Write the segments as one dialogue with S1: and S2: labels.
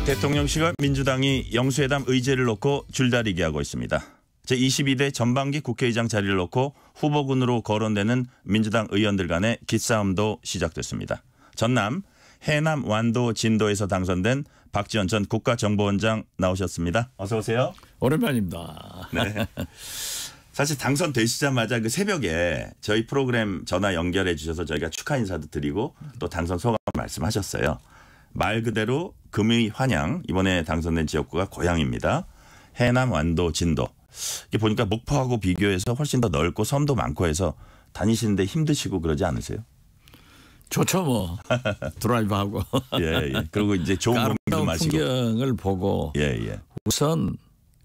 S1: 대통령실과 민주당이 영수회담 의제를 놓고 줄다리기 하고 있습니다. 제22대 전반기 국회의장 자리를 놓고 후보군으로 거론되는 민주당 의원들 간의 기싸움도 시작됐습니다. 전남, 해남, 완도, 진도에서 당선된 박지원 전 국가정보원장 나오셨습니다. 어서 오세요.
S2: 오랜만입니다.
S1: 네. 사실 당선되시자마자 그 새벽에 저희 프로그램 전화 연결해 주셔서 저희가 축하 인사도 드리고 또 당선 소감 말씀하셨어요. 말 그대로 금의 환양, 이번에 당선된 지역구가 고향입니다. 해남, 완도, 진도. 이게 보니까 목포하고 비교해서 훨씬 더 넓고 섬도 많고 해서 다니시는데 힘드시고 그러지 않으세요?
S2: 좋죠 뭐. 드라이브하고.
S1: 예, 예. 그리고 이제 좋은 공기도 마시고.
S2: 풍경을 보고.
S1: 예, 예.
S2: 우선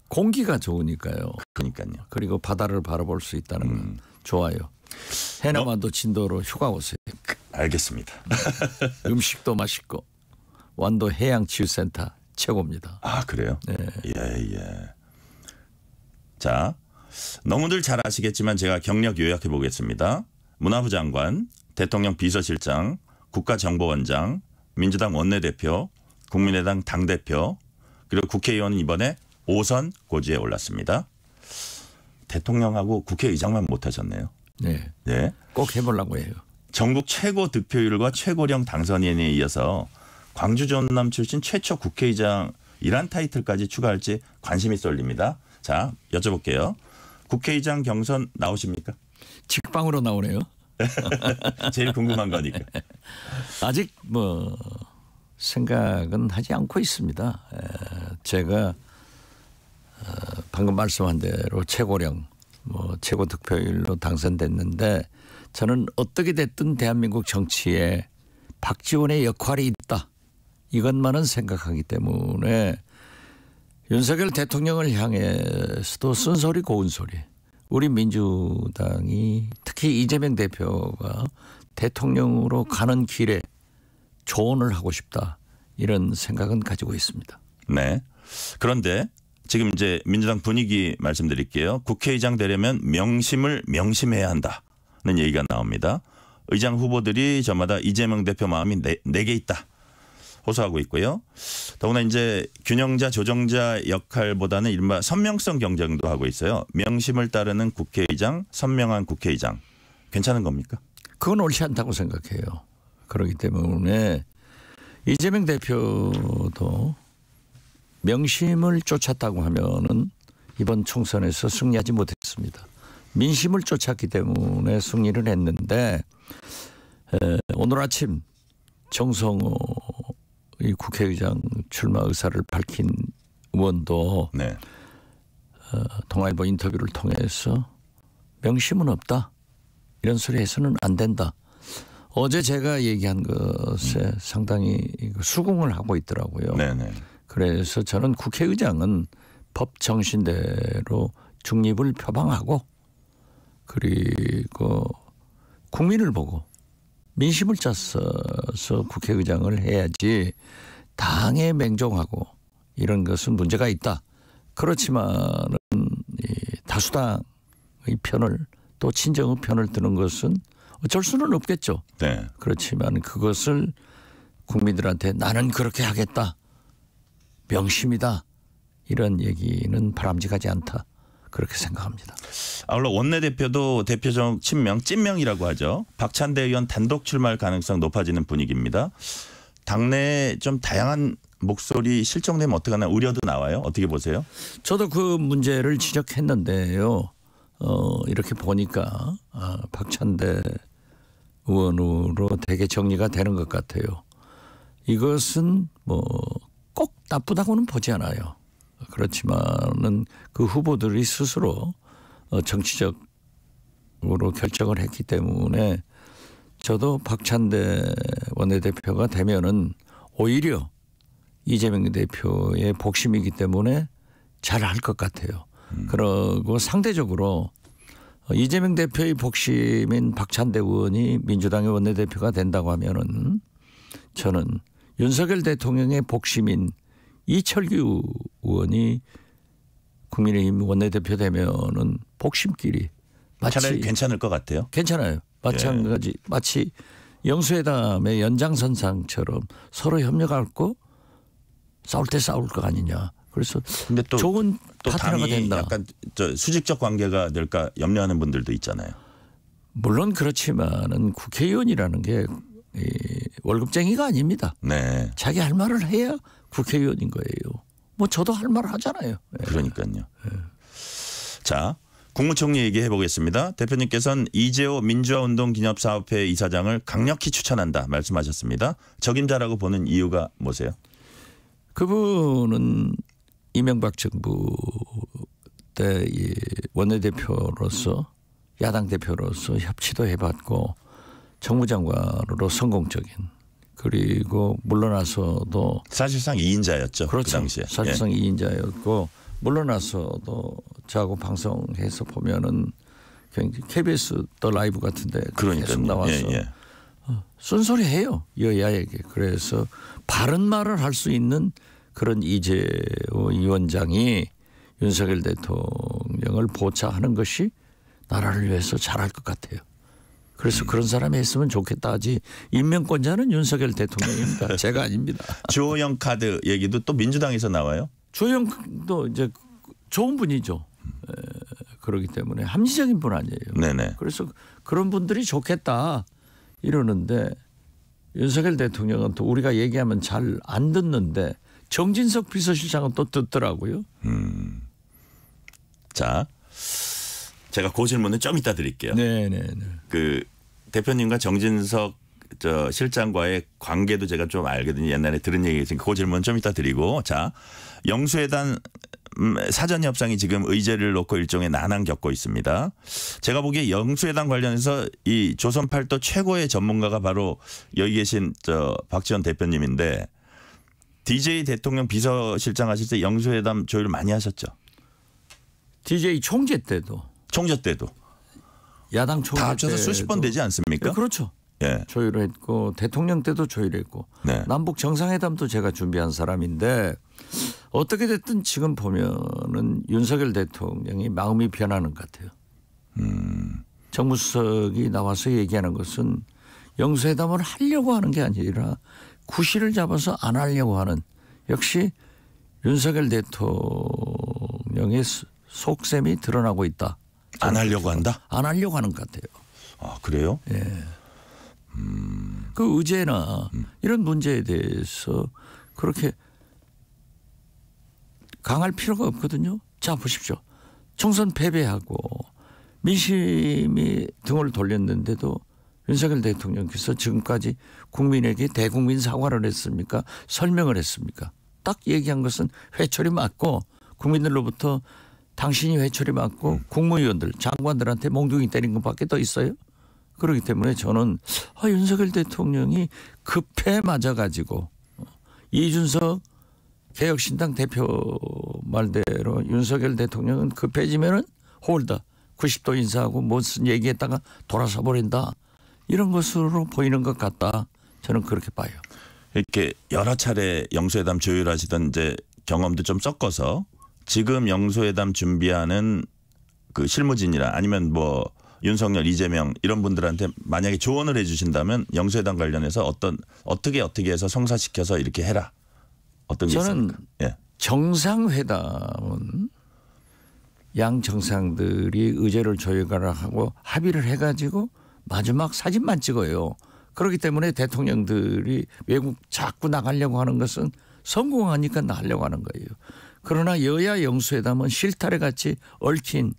S2: 공기가 좋으니까요.
S1: 그러니까요.
S2: 그리고 바다를 바라볼 수 있다는 건 좋아요. 해남, 완도, 진도로 휴가 오세요.
S1: 알겠습니다.
S2: 음식도 맛있고 완도 해양치유센터 최고입니다.
S1: 아, 그래요?
S2: 네.
S1: 예, 예. 자, 너무들 잘 아시겠지만 제가 경력 요약해 보겠습니다. 문화부 장관, 대통령 비서실장, 국가정보원장, 민주당 원내대표, 국민의당 당대표, 그리고 국회의원은 이번에 5선 고지에 올랐습니다. 대통령하고 국회의장만 못하셨네요.
S2: 네.
S1: 네.
S2: 꼭 해보려고 해요.
S1: 전국 최고 득표율과 최고령 당선인에 이어서 광주 전남 출신 최초 국회의장 이란 타이틀까지 추가할지 관심이 쏠립니다. 자, 여쭤볼게요. 국회의장 경선 나오십니까?
S2: 직방으로 나오네요.
S1: 제일 궁금한 거니까.
S2: 아직 뭐 생각은 하지 않고 있습니다. 제가 방금 말씀한 대로 최고령, 뭐 최고 득표율로 당선됐는데 저는 어떻게 됐든 대한민국 정치에 박지원의 역할이 있다. 이것만은 생각하기 때문에 윤석열 대통령을 향해서도 쓴소리 고운 소리. 우리 민주당이 특히 이재명 대표가 대통령으로 가는 길에 조언을 하고 싶다. 이런 생각은 가지고 있습니다.
S1: 네. 그런데 지금 이제 민주당 분위기 말씀드릴게요. 국회의장 되려면 명심을 명심해야 한다는 얘기가 나옵니다. 의장 후보들이 저마다 이재명 대표 마음이 내게 있다. 호소하고 있고요. 더구나 이제 균형자 조정자 역할보다는 이른바 선명성 경쟁도 하고 있어요. 명심을 따르는 국회의장, 선명한 국회의장. 괜찮은 겁니까?
S2: 그건 옳지 않다고 생각해요. 그렇기 때문에 이재명 대표도 명심을 쫓았다고 하면은 이번 총선에서 승리하지 못했습니다. 민심을 쫓았기 때문에 승리를 했는데 오늘 아침 정성호 이 국회의장 출마 의사를 밝힌 의원도
S1: 네.
S2: 동아일보 인터뷰를 통해서 명심은 없다. 이런 소리 해서는 안 된다. 어제 제가 얘기한 것에 상당히 수긍을 하고 있더라고요.
S1: 네네.
S2: 그래서 저는 국회의장은 법 정신대로 중립을 표방하고 그리고 국민을 보고 민심을 짰어서 국회의장을 해야지 당에 맹종하고 이런 것은 문제가 있다. 그렇지만은 다수당의 편을 또 친정의 편을 드는 것은 어쩔 수는 없겠죠.
S1: 네.
S2: 그렇지만 그것을 국민들한테 나는 그렇게 하겠다. 명심이다. 이런 얘기는 바람직하지 않다. 그렇게 생각합니다.
S1: 아울러 원내대표도 대표적 친명, 찐명이라고 하죠. 박찬대 의원 단독 출마할 가능성 높아지는 분위기입니다. 당내에 좀 다양한 목소리 실종되면 어떡하나 우려도 나와요. 어떻게 보세요?
S2: 저도 그 문제를 지적했는데요. 이렇게 보니까 박찬대 의원으로 대개 정리가 되는 것 같아요. 이것은 뭐 꼭 나쁘다고는 보지 않아요. 그렇지만은 그 후보들이 스스로 정치적으로 결정을 했기 때문에 저도 박찬대 원내대표가 되면은 오히려 이재명 대표의 복심이기 때문에 잘할 것 같아요. 그리고 상대적으로 이재명 대표의 복심인 박찬대 의원이 민주당의 원내대표가 된다고 하면은 저는 윤석열 대통령의 복심인 이철규 의원이 국민의힘 원내대표 되면은 복심끼리
S1: 차라리 괜찮을 것 같아요.
S2: 괜찮아요. 마찬가지 마치 영수회담의 연장선상처럼 서로 협력하고 싸울 때 싸울 거 아니냐. 그래서
S1: 근데 또
S2: 좋은
S1: 또
S2: 파트너가
S1: 당이
S2: 된다.
S1: 약간 수직적 관계가 될까 염려하는 분들도 있잖아요.
S2: 물론 그렇지만은 국회의원이라는 게 월급쟁이가 아닙니다.
S1: 네.
S2: 자기 할 말을 해야 국회의원인 거예요. 뭐 저도 할 말을 하잖아요. 네.
S1: 그러니까요. 자, 국무총리 얘기해 보겠습니다. 대표님께서는 이재호 민주화운동 기념사업회 이사장을 강력히 추천한다 말씀하셨습니다. 적임자라고 보는 이유가 뭐세요?
S2: 그분은 이명박 정부 때 이 원내대표로서 야당 대표로서 협치도 해봤고 정무장관으로 성공적인 그리고 물러나서도
S1: 사실상 2인자였죠.
S2: 그렇죠.
S1: 그 당시에.
S2: 사실상 2인자였고 물러나서도 저하고 방송해서 보면은 KBS 더 라이브 같은데 계속 나와서 쓴소리 해요. 여야에게. 그래서 바른 말을 할 수 있는 그런 이재호 위원장이 윤석열 대통령을 보좌하는 것이 나라를 위해서 잘할 것 같아요. 그래서 그런 사람이 했으면 좋겠다 하지 임명권자는 윤석열 대통령입니다. 제가 아닙니다.
S1: 주호영 카드 얘기도 또 민주당에서 나와요?
S2: 주호영도 이제 좋은 분이죠. 그렇기 때문에 합리적인 분 아니에요.
S1: 네네.
S2: 그래서 그런 분들이 좋겠다 이러는데 윤석열 대통령은 또 우리가 얘기하면 잘 안 듣는데 정진석 비서실장은 또 듣더라고요.
S1: 자, 제가 그 질문은 좀 이따 드릴게요.
S2: 네네네.
S1: 그 대표님과 정진석 실장과의 관계도 제가 좀 알거든요. 옛날에 들은 얘기니까 그 질문 좀 이따 드리고, 자, 영수회담 사전 협상이 지금 의제를 놓고 일종의 난항 겪고 있습니다. 제가 보기에 영수회담 관련해서 이 조선팔도 최고의 전문가가 바로 여기 계신 박지원 대표님인데 DJ 대통령 비서실장 하실 때 영수회담 조율 많이 하셨죠?
S2: DJ 총재 때도
S1: 총재 때도
S2: 야당 총재
S1: 다 합쳐서 수십 번 되지 않습니까?
S2: 네, 그렇죠.
S1: 예.
S2: 조율을 했고 대통령 때도 조율했고
S1: 네.
S2: 남북 정상회담도 제가 준비한 사람인데 어떻게 됐든 지금 보면은 윤석열 대통령이 마음이 변하는 것 같아요. 정무수석이 나와서 얘기하는 것은 영수회담을 하려고 하는 게 아니라 구실을 잡아서 안 하려고 하는 역시 윤석열 대통령의 속셈이 드러나고 있다.
S1: 안 하려고 한다?
S2: 안 하려고 하는 것 같아요.
S1: 아, 그래요?
S2: 예. 그 의제나 이런 문제에 대해서 그렇게 강할 필요가 없거든요. 자 보십시오. 총선 패배하고 민심이 등을 돌렸는데도 윤석열 대통령께서 지금까지 국민에게 대국민 사과를 했습니까? 설명을 했습니까? 딱 얘기한 것은 회초리 맞고 국민들로부터 당신이 회초리 맞고 국무위원들 장관들한테 몽둥이 때린 것밖에 더 있어요. 그렇기 때문에 저는 윤석열 대통령이 급해 맞아가지고 이준석 개혁신당 대표 말대로 윤석열 대통령은 급해지면은 홀다 90도 인사하고 무슨 얘기했다가 돌아서 버린다. 이런 것으로 보이는 것 같다. 저는 그렇게 봐요.
S1: 이렇게 여러 차례 영수회담 조율하시던 이제 경험도 좀 섞어서 지금 영수회담 준비하는 그 실무진이나 아니면 뭐 윤석열, 이재명 이런 분들한테 만약에 조언을 해 주신다면 영수회담 관련해서 어떻게 해서 성사시켜서 이렇게 해라. 어떤 게
S2: 저는
S1: 있습니까? 예.
S2: 정상회담은 양 정상들이 의제를 조율하고 합의를 해가지고 마지막 사진만 찍어요. 그렇기 때문에 대통령들이 외국 자꾸 나가려고 하는 것은 성공하니까 나가려고 하는 거예요. 그러나 여야 영수회담은 실타래 같이 얽힌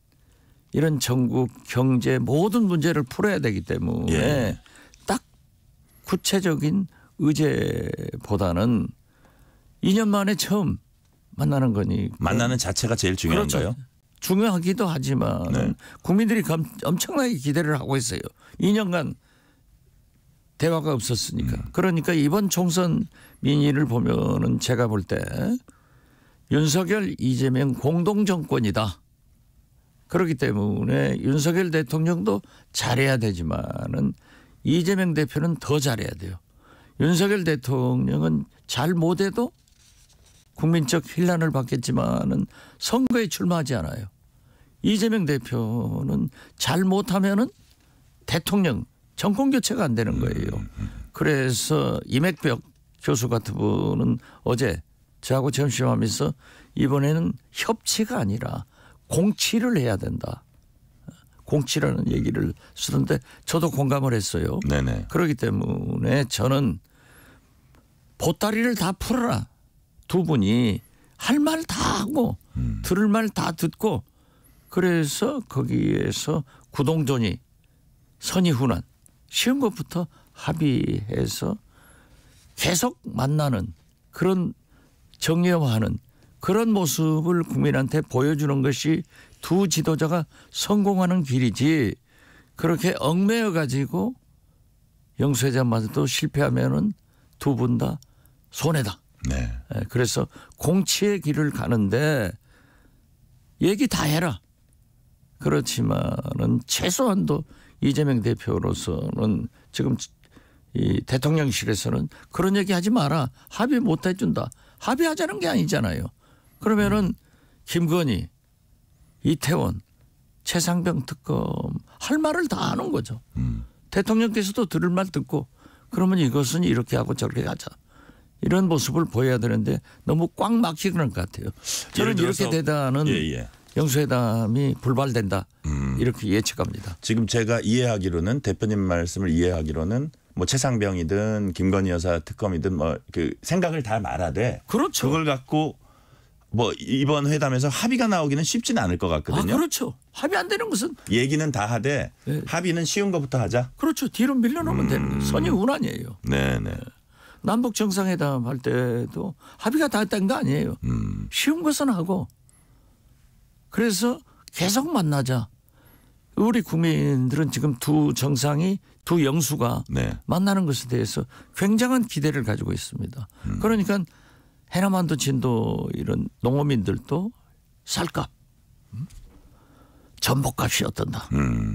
S2: 이런 전국 경제 모든 문제를 풀어야 되기 때문에
S1: 예.
S2: 딱 구체적인 의제보다는 2년 만에 처음 만나는 거니
S1: 만나는 자체가 제일 중요한가요?
S2: 그렇죠. 중요하기도 하지만
S1: 네.
S2: 국민들이 엄청나게 기대를 하고 있어요. 2년간 대화가 없었으니까. 그러니까 이번 총선 민의를 보면은 제가 볼 때 윤석열, 이재명 공동정권이다. 그렇기 때문에 윤석열 대통령도 잘해야 되지만은 이재명 대표는 더 잘해야 돼요. 윤석열 대통령은 잘 못해도 국민적 힐난을 받겠지만은 선거에 출마하지 않아요. 이재명 대표는 잘 못하면은 대통령 정권 교체가 안 되는 거예요. 그래서 이맥벽 교수 같은 분은 어제 저하고 점심하면서 이번에는 협치가 아니라 공치를 해야 된다. 공치라는 얘기를 쓰는데 저도 공감을 했어요.
S1: 네네.
S2: 그렇기 때문에 저는 보따리를 다 풀어라. 두 분이 할 말 다 하고 들을 말 다 듣고 그래서 거기에서 구동존이 선의훈환 쉬운 것부터 합의해서 계속 만나는 그런 정리화하는 그런 모습을 국민한테 보여주는 것이 두 지도자가 성공하는 길이지 그렇게 얽매여 가지고 영수회장마저도 실패하면은 두 분 다 손해다.
S1: 네.
S2: 그래서 공치의 길을 가는데 얘기 다 해라. 그렇지만은 최소한도 이재명 대표로서는 지금 이 대통령실에서는 그런 얘기 하지 마라. 합의 못 해준다. 합의하자는 게 아니잖아요. 그러면은 김건희, 이태원, 최상병 특검 할 말을 다 하는 거죠. 대통령께서도 들을 말 듣고 그러면 이것은 이렇게 하고 저렇게 가자. 이런 모습을 보여야 되는데 너무 꽉 막히는 것 같아요. 저는 이렇게 되다는 영수회담이 불발된다. 이렇게 예측합니다.
S1: 지금 제가 이해하기로는 대표님 말씀을 이해하기로는 뭐 최상병이든 김건희 여사 특검이든 뭐 그 생각을 다 말하되
S2: 그렇죠.
S1: 그걸 갖고 뭐 이번 회담에서 합의가 나오기는 쉽지는 않을 것 같거든요.
S2: 그렇죠. 합의 안 되는 것은
S1: 얘기는 다 하되
S2: 네.
S1: 합의는 쉬운 것부터 하자.
S2: 그렇죠. 뒤로 밀려놓으면 되는 거예요. 선의훈환이에요.
S1: 네네.
S2: 남북 정상회담 할 때도 합의가 다 된 거 아니에요. 쉬운 것은 하고 그래서 계속 만나자. 우리 국민들은 지금 두 정상이 두 영수가
S1: 네.
S2: 만나는 것에 대해서 굉장한 기대를 가지고 있습니다. 그러니까 해남한도 진도 이런 농어민들도 쌀값 전복값이 어떤다.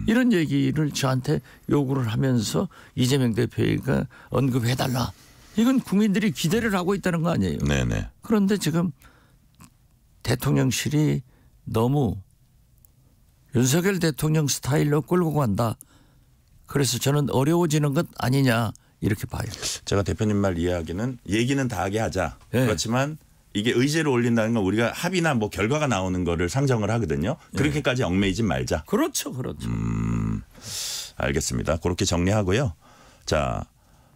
S2: 이런 얘기를 저한테 요구를 하면서 이재명 대표가 언급해달라. 이건 국민들이 기대를 하고 있다는 거 아니에요.
S1: 네네.
S2: 그런데 지금 대통령실이 너무 윤석열 대통령 스타일로 끌고 간다. 그래서 저는 어려워지는 것 아니냐 이렇게 봐요.
S1: 제가 대표님 말 이해하기는 얘기는 다 하게 하자.
S2: 네.
S1: 그렇지만 이게 의제를 올린다는 건 우리가 합의나 뭐 결과가 나오는 거를 상정을 하거든요. 그렇게까지 얽매이지 말자.
S2: 그렇죠. 그렇죠.
S1: 알겠습니다. 그렇게 정리하고요. 자,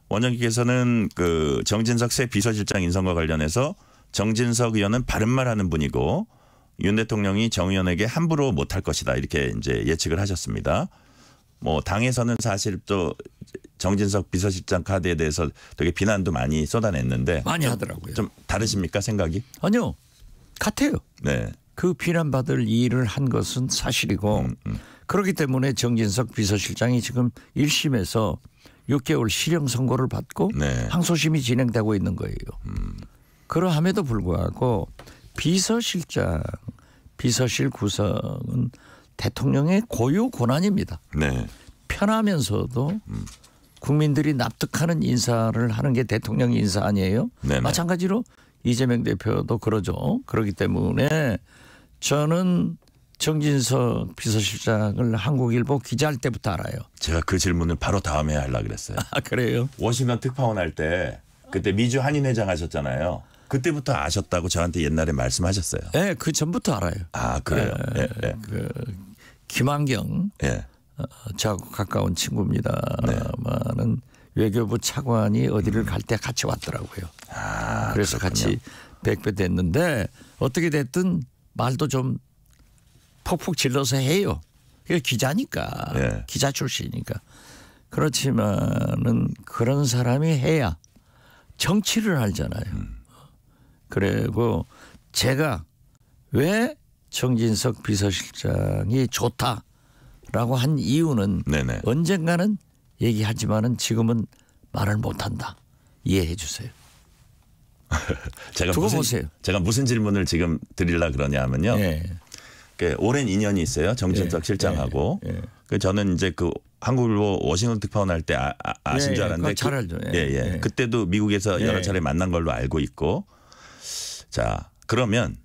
S1: 원장님께서는 그 정진석 새 비서실장 인선과 관련해서 정진석 의원은 바른 말하는 분이고 윤 대통령이 정 의원에게 함부로 못할 것이다 이렇게 이제 예측을 하셨습니다. 뭐 당에서는 사실 또 정진석 비서실장 카드에 대해서 되게 비난도 많이 쏟아냈는데
S2: 많이 하더라고요.
S1: 좀 다르십니까 생각이?
S2: 아니요. 같아요.
S1: 네.
S2: 그 비난받을 일을 한 것은 사실이고 그렇기 때문에 정진석 비서실장이 지금 1심에서 6개월 실형 선고를 받고
S1: 네.
S2: 항소심이 진행되고 있는 거예요. 그러함에도 불구하고 비서실장, 비서실 구성은 대통령의 고유 권한입니다.
S1: 네.
S2: 편하면서도 국민들이 납득하는 인사를 하는 게 대통령 인사 아니에요?
S1: 네네.
S2: 마찬가지로 이재명 대표도 그러죠. 그렇기 때문에 저는 정진석 비서실장을 한국일보 기자할 때부터 알아요.
S1: 제가 그 질문을 바로 다음에 하려고 그랬어요.
S2: 아 그래요?
S1: 워싱턴 특파원 할 때 그때 미주 한인회장 하셨잖아요. 그때부터 아셨다고 저한테 옛날에 말씀하셨어요.
S2: 네, 그 전부터 알아요.
S1: 아 그래요? 네. 네.
S2: 그 김한경
S1: 네.
S2: 저하고 가까운 친구입니다만은 외교부 차관이 어디를 갈 때 같이 왔더라고요.
S1: 아,
S2: 그래서
S1: 그렇군요.
S2: 같이 뵙게 됐는데 어떻게 됐든 말도 좀 폭폭 질러서 해요. 그게 기자니까
S1: 네.
S2: 기자 출신이니까. 그렇지만은 그런 사람이 해야 정치를 알잖아요. 그리고 제가 왜 정진석 비서실장이 좋다라고 한 이유는
S1: 네네.
S2: 언젠가는 얘기하지만은 지금은 말을 못한다. 이해해 주세요.
S1: 제가
S2: 두고 보세요.
S1: 제가 무슨 질문을 지금 드리려 그러냐면요.
S2: 예.
S1: 그 오랜 인연이 있어요. 정진석
S2: 예.
S1: 실장하고.
S2: 예.
S1: 그 저는 이제 그 한국일보 워싱턴 특파원 할 때 아신
S2: 예,
S1: 줄
S2: 예.
S1: 알았는데
S2: 그거 잘 알죠. 예.
S1: 예.
S2: 예.
S1: 그때도 미국에서 여러
S2: 예.
S1: 차례 만난 걸로 알고 있고. 자, 그러면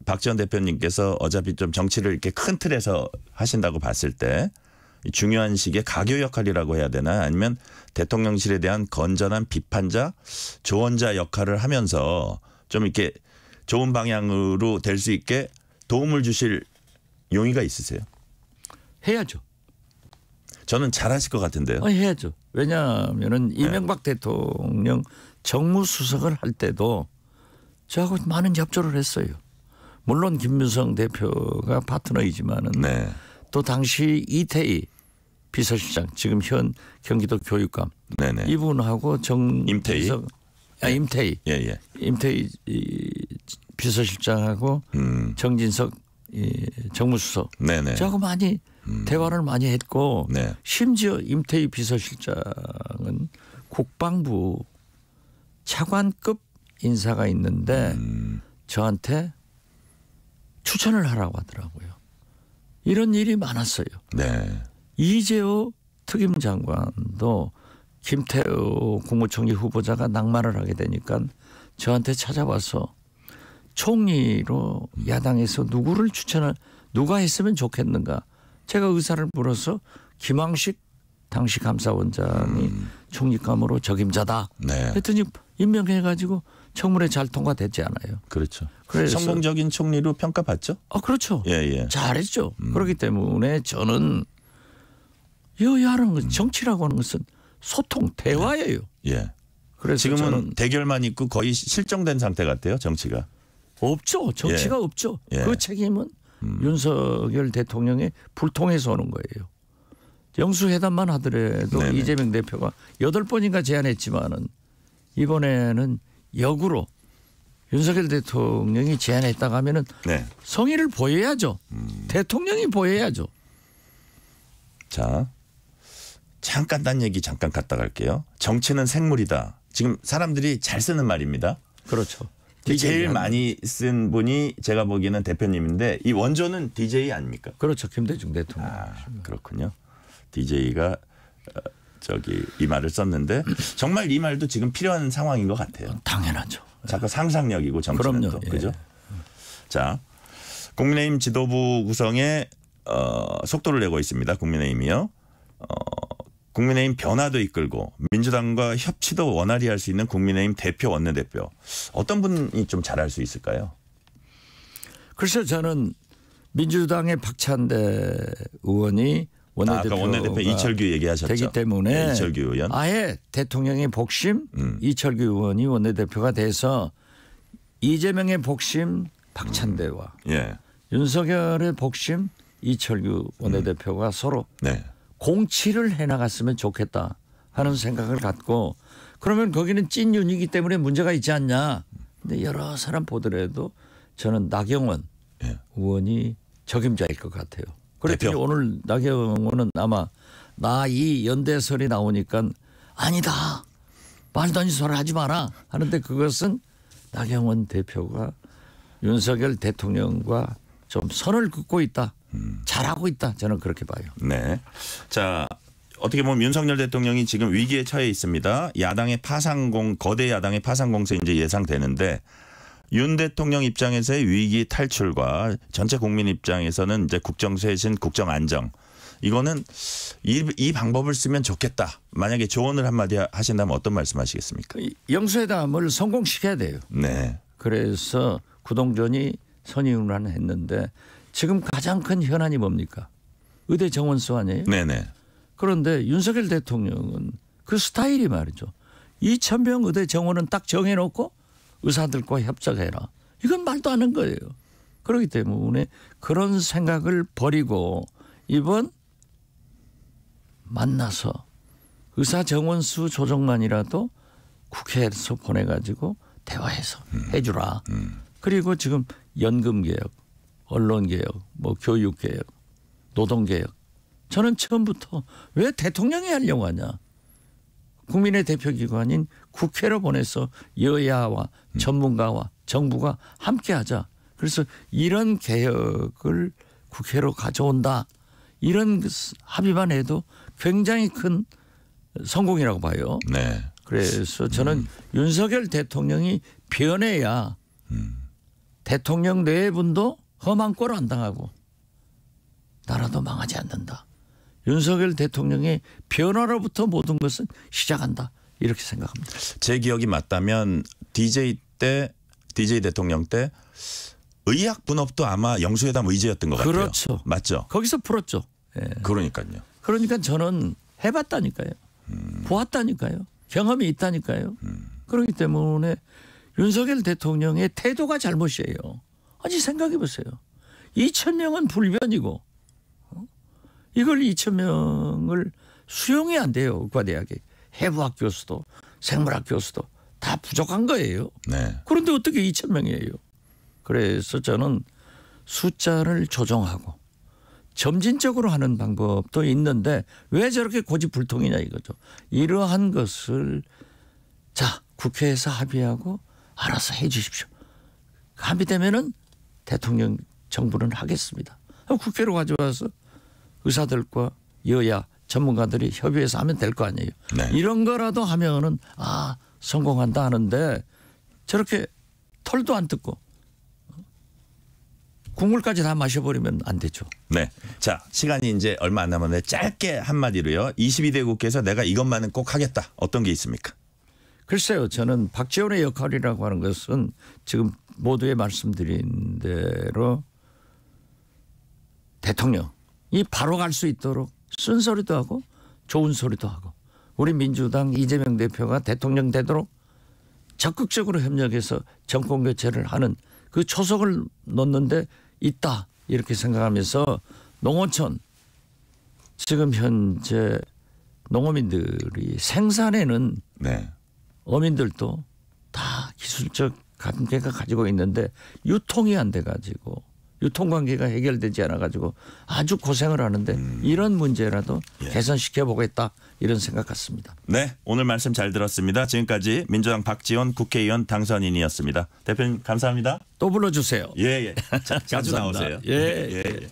S1: 박지원 대표님께서 어차피 좀 정치를 이렇게 큰 틀에서 하신다고 봤을 때 중요한 시기에 가교 역할이라고 해야 되나 아니면 대통령실에 대한 건전한 비판자, 조언자 역할을 하면서 좀 이렇게 좋은 방향으로 될 수 있게 도움을 주실 용의가 있으세요?
S2: 해야죠.
S1: 저는 잘하실 것 같은데요.
S2: 해야죠. 왜냐하면은 이명박 대통령 정무수석을 할 때도 저하고 많은 협조를 했어요. 물론 김무성 대표가 파트너이지만은
S1: 네.
S2: 또 당시 이태희 비서실장 지금 현 경기도 교육감
S1: 네네.
S2: 이분하고
S1: 임태희?
S2: 임태희
S1: 예.
S2: 임태희 비서실장하고 정진석 정무수석
S1: 네네.
S2: 저하고 많이 대화를 많이 했고
S1: 네.
S2: 심지어 임태희 비서실장은 국방부 차관급 인사가 있는데 저한테 추천을 하라고 하더라고요. 이런 일이 많았어요.
S1: 네.
S2: 이재호 특임장관도 김태호 국무총리 후보자가 낙마를 하게 되니까 저한테 찾아와서 총리로 야당에서 누구를 누가 했으면 좋겠는가. 제가 의사를 물어서 김황식 당시 감사원장이 총리감으로 적임자다.
S1: 네.
S2: 했더니 임명해가지고 청문회 잘 통과됐지 않아요.
S1: 그렇죠.
S2: 그래서
S1: 성공적인 총리로 평가받죠?
S2: 그렇죠.
S1: 예.
S2: 잘했죠. 그렇기 때문에 저는 여야라는 건 정치라고 하는 것은 소통, 대화예요.
S1: 예.
S2: 그래서
S1: 지금은
S2: 저는
S1: 대결만 있고 거의 실종된 상태 같아요, 정치가.
S2: 없죠. 정치가 없죠.
S1: 예.
S2: 그 책임은 윤석열 대통령의 불통해서 오는 거예요. 영수회담만 하더라도
S1: 네네.
S2: 이재명 대표가 8번인가 제안했지만은 이번에는 역으로 윤석열 대통령이 제안했다고 하면은
S1: 네.
S2: 성의를 보여야죠. 대통령이 보여야죠.
S1: 자, 잠깐 딴 얘기 잠깐 갔다 갈게요. 정치는 생물이다. 지금 사람들이 잘 쓰는 말입니다.
S2: 그렇죠.
S1: 제일 많이 쓴 분이 제가 보기에는 대표님인데 이 원조는 DJ 아닙니까?
S2: 그렇죠. 김대중 대통령.
S1: 그렇군요. DJ가 이 말을 썼는데 정말 이 말도 지금 필요한 상황인 것 같아요.
S2: 당연하죠.
S1: 자꾸 상상력이고 정치는
S2: 그럼요.
S1: 또 그죠? 자, 국민의힘 지도부 구성에 속도를 내고 있습니다. 국민의힘이요. 국민의힘 변화도 이끌고 민주당과 협치도 원활히 할 수 있는 국민의힘 대표 원내대표 어떤 분이 좀 잘할 수 있을까요?
S2: 글쎄요. 저는 민주당의 박찬대 의원이 원내대표가
S1: 아까 원내대표 이철규 얘기하셨죠.
S2: 되기 때문에
S1: 네, 이철규 의원.
S2: 아예 대통령의 복심 이철규 의원이 원내대표가 돼서 이재명의 복심 박찬대와 윤석열의 복심 이철규 원내대표가 서로 공치를 해나갔으면 좋겠다 하는 생각을 갖고 그러면 거기는 찐윤이기 때문에 문제가 있지 않냐. 근데 여러 사람 보더라도 저는 나경원 의원이 적임자일 것 같아요. 그랬더니 오늘 나경원 의원은 아마 나 이 연대설이 나오니까 아니다. 말도 안 되는 소리 하지 마라 하는데 그것은 나경원 대표가 윤석열 대통령과 좀 선을 긋고 있다. 잘하고 있다. 저는 그렇게 봐요.
S1: 네. 자, 어떻게 보면 윤석열 대통령이 지금 위기에 처해 있습니다. 거대 야당의 파상 공세 이제 예상되는데 윤 대통령 입장에서의 위기 탈출과 전체 국민 입장에서는 이제 국정 쇄신, 국정 안정 이거는 이 방법을 쓰면 좋겠다. 만약에 조언을 한마디 하신다면 어떤 말씀하시겠습니까?
S2: 영수회담을 성공시켜야 돼요.
S1: 네.
S2: 그래서 구동전이 선의훈련을 했는데 지금 가장 큰 현안이 뭡니까? 의대 정원수 아니에요?
S1: 네네.
S2: 그런데 윤석열 대통령은 그 스타일이 말이죠. 2,000명 의대 정원은 딱 정해놓고 의사들과 협작해라. 이건 말도 안 하는 거예요. 그렇기 때문에 그런 생각을 버리고 이번 만나서 의사 정원수 조정만이라도 국회에서 보내가지고 대화해서 해주라. 그리고 지금 연금개혁, 언론개혁, 뭐 교육개혁, 노동개혁. 저는 처음부터 왜 대통령이 하려고 하냐. 국민의 대표기관인 국회로 보내서 여야와 전문가와 정부가 함께하자. 그래서 이런 개혁을 국회로 가져온다. 이런 합의만 해도 굉장히 큰 성공이라고 봐요.
S1: 네.
S2: 그래서 저는 윤석열 대통령이 변해야 대통령 내분도 험한 꼴 안 당하고 나라도 망하지 않는다. 윤석열 대통령의 변화로부터 모든 것은 시작한다. 이렇게 생각합니다.
S1: 제 기억이 맞다면 DJ 대통령 때 의학 분업도 아마 영수회담 의제였던 것 같아요.
S2: 그렇죠.
S1: 맞죠?
S2: 거기서 풀었죠. 예.
S1: 그러니까요.
S2: 그러니까 저는 해봤다니까요. 보았다니까요. 경험이 있다니까요. 그렇기 때문에 윤석열 대통령의 태도가 잘못이에요. 아니 생각해 보세요. 2,000명은 불변이고 이걸 2,000명을 수용이 안 돼요. 의과대학에. 해부학 교수도 생물학 교수도 다 부족한 거예요.
S1: 네.
S2: 그런데 어떻게 2,000명이에요. 그래서 저는 숫자를 조정하고 점진적으로 하는 방법도 있는데 왜 저렇게 고집불통이냐 이거죠. 이러한 것을 자 국회에서 합의하고 알아서 해 주십시오. 합의되면은 대통령 정부는 하겠습니다. 국회로 가져와서 의사들과 여야 전문가들이 협의해서 하면 될 거 아니에요.
S1: 네.
S2: 이런 거라도 하면은 성공한다 하는데 저렇게 털도 안 뜯고 국물까지 다 마셔버리면 안 되죠.
S1: 네. 자, 시간이 이제 얼마 안 남았는데 짧게 한마디로요. 22대 국회에서 내가 이것만은 꼭 하겠다. 어떤 게 있습니까?
S2: 글쎄요. 저는 박지원의 역할이라고 하는 것은 지금 모두에 말씀드린 대로 대통령이 바로 갈 수 있도록 쓴소리도 하고 좋은 소리도 하고 우리 민주당 이재명 대표가 대통령 되도록 적극적으로 협력해서 정권 교체를 하는 그 초석을 놓는데 있다 이렇게 생각하면서 농어촌 지금 현재 농어민들이 생산에는
S1: 네.
S2: 어민들도 다 기술적 관계가 가지고 있는데 유통이 안 돼 가지고 유통관계가 해결되지 않아 가지고 아주 고생을 하는데 이런 문제라도 개선시켜 보겠다 이런 생각 같습니다.
S1: 네, 오늘 말씀 잘 들었습니다. 지금까지 민주당 박지원 국회의원 당선인이었습니다. 대표님 감사합니다.
S2: 또 불러주세요.
S1: 예. 자주 나오세요.
S2: 예.